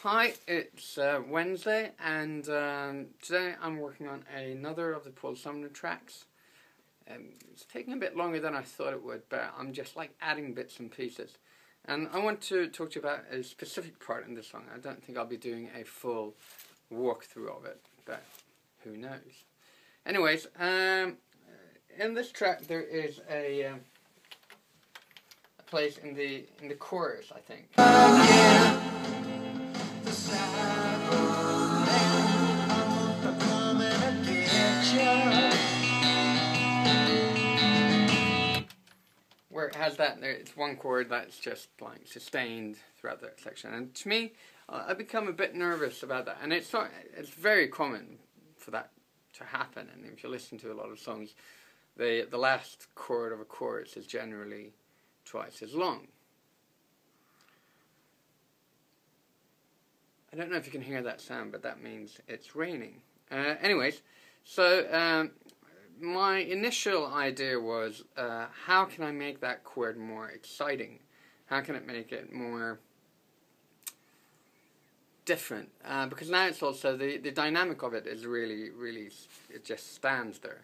Hi, it's Wednesday, and today I'm working on another of the Paul Sumner tracks. It's taking a bit longer than I thought it would, but I'm just like adding bits and pieces. And I want to talk to you about a specific part in this song. I don't think I'll be doing a full walkthrough of it, but who knows. Anyways, in this track there is a place in the chorus, I think. Where it has that, it's one chord that's just like sustained throughout that section, and to me, I become a bit nervous about that. And it's very common for that to happen. And if you listen to a lot of songs, the last chord of a chorus is generally twice as long. I don't know if you can hear that sound, but that means it's raining. Anyways, so my initial idea was, how can I make that chord more exciting? How can it make it more different? Because now it's also, the dynamic of it is really, it just stands there,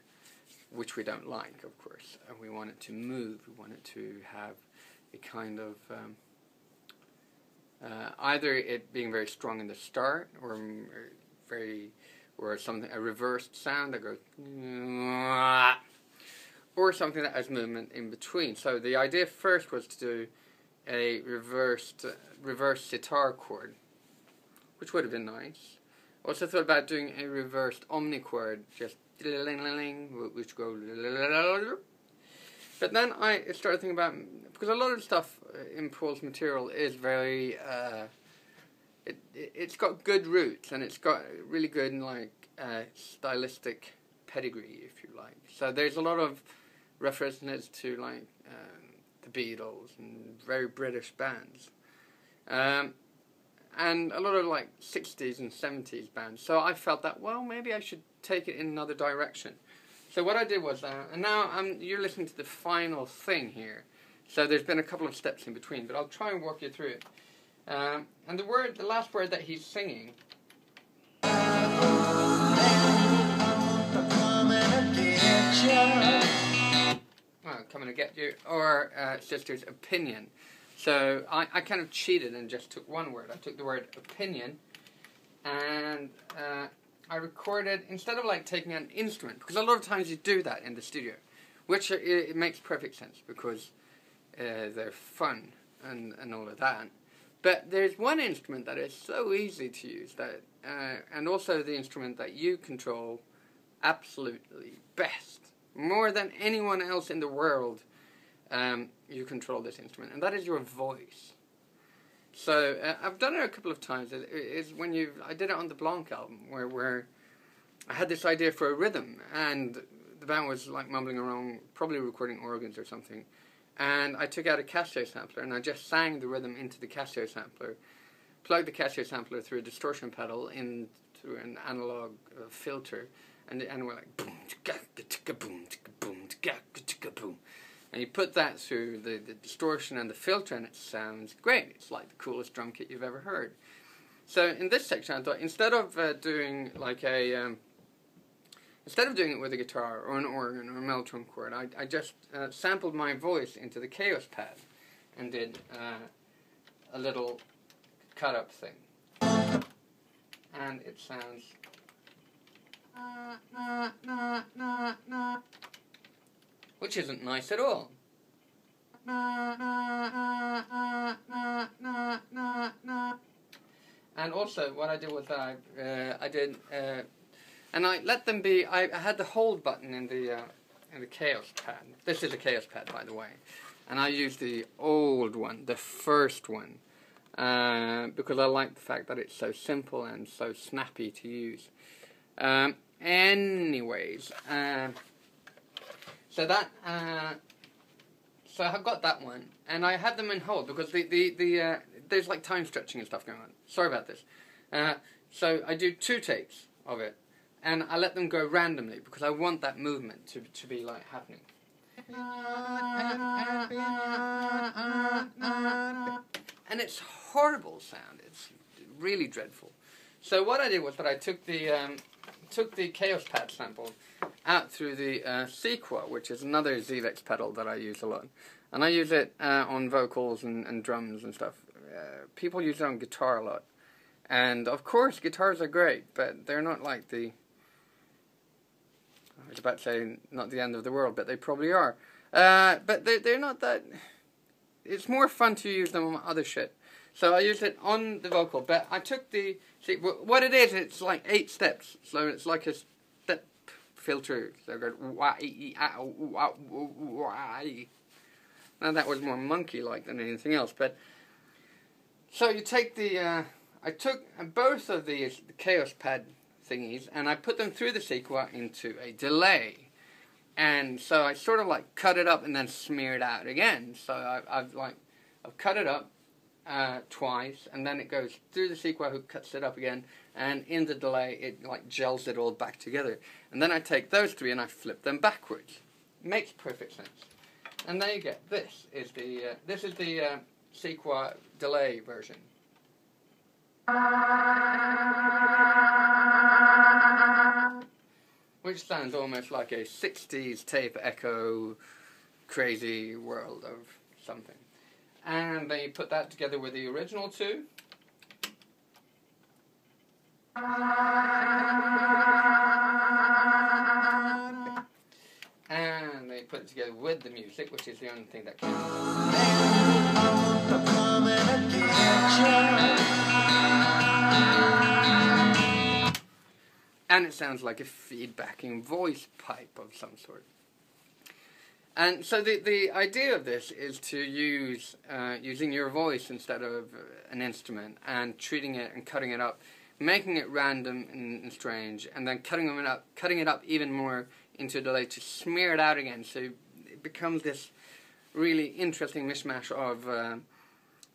which we don't like, of course. We want it to move, we want it to have a kind of, either it being very strong in the start, or something, a reversed sound that goes, or something that has movement in between. So the idea first was to do a reversed sitar chord, which would have been nice. Also thought about doing a reversed omnichord, just which go. But then I started thinking about, because a lot of stuff in Paul's material is very, it's got good roots, and it's got really good stylistic pedigree, if you like. So there's a lot of references to the Beatles and very British bands, and a lot of 60s and 70s bands. So I felt that, well, maybe I should take it in another direction. So what I did was, and now you're listening to the final thing here. So there's been a couple of steps in between, but I'll try and walk you through it. And the last word that he's singing, coming to get you, or sister's opinion. So I kind of cheated and just took one word. I took the word opinion, and I recorded, instead of taking an instrument, because a lot of times you do that in the studio, which it makes perfect sense because they're fun and all of that. But there's one instrument that is so easy to use, that and also the instrument that you control absolutely best, more than anyone else in the world. You control this instrument, and that is your voice. So I've done it a couple of times. I did it on the Blanc album, where I had this idea for a rhythm, and the band was mumbling around, probably recording organs or something. And I took out a Casio sampler, and I just sang the rhythm into the Casio sampler, plugged the Casio sampler through a distortion pedal into an analog filter, and we're like boom, boom, boom, boom. And you put that through the distortion and the filter, and it sounds great. It's like the coolest drum kit you've ever heard. So in this section, I thought, instead of doing it with a guitar or an organ or a mellotron chord, I just sampled my voice into the Kaoss pad and did a little cut-up thing. And it sounds, which isn't nice at all. And also, what I did was that and I let them be. I had the hold button in the Kaoss pad. This is a Kaoss pad, by the way, and I used the old one, the first one, because I like the fact that it's so simple and so snappy to use. Anyways, so I got that one, and I had them in hold because there's time stretching and stuff going on. Sorry about this. So I do 2 takes of it, and I let them go randomly because I want that movement to be happening. And it's horrible sound. It's really dreadful. So what I did was that I took the Kaoss pad sample out through the Sequa, which is another Zvex pedal that I use a lot. And I use it on vocals and drums and stuff. People use it on guitar a lot. And of course, guitars are great, but they're not like I was about to say not the end of the world, but they probably are. But they're not that... It's more fun to use them on other shit. So I used it on the vocal, but I took the... See, what it is, it's like 8 steps. So it's like a step filter. So I go... Now that was more monkey-like than anything else, but... So you take the... I took both of the Kaoss pad thingies, and I put them through the Sequa into a delay. And so I sort of like cut it up and then smear it out again. So I've cut it up twice, and then it goes through the Sequa, who cuts it up again, and in the delay it like gels it all back together. And then I take those 3 and I flip them backwards. Makes perfect sense. And there you go. This is the Sequa delay version. Which sounds almost like a 60s tape echo crazy world of something. And then you put that together with the original 2. And they put it together with the music, which is the only thing that counts. And it sounds like a feedbacking voice pipe of some sort. And so the idea of this is to use using your voice instead of an instrument, and treating it and cutting it up, making it random and strange, and then cutting it up even more into a delay to smear it out again. So it becomes this really interesting mishmash of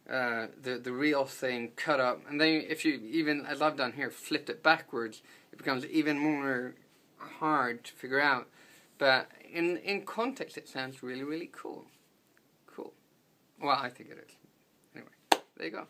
the real thing cut up, and then if you even, as I've done here, flipped it backwards, it becomes even more hard to figure out. But in context, it sounds really, really cool. Cool. Well, I think it is. Anyway, there you go.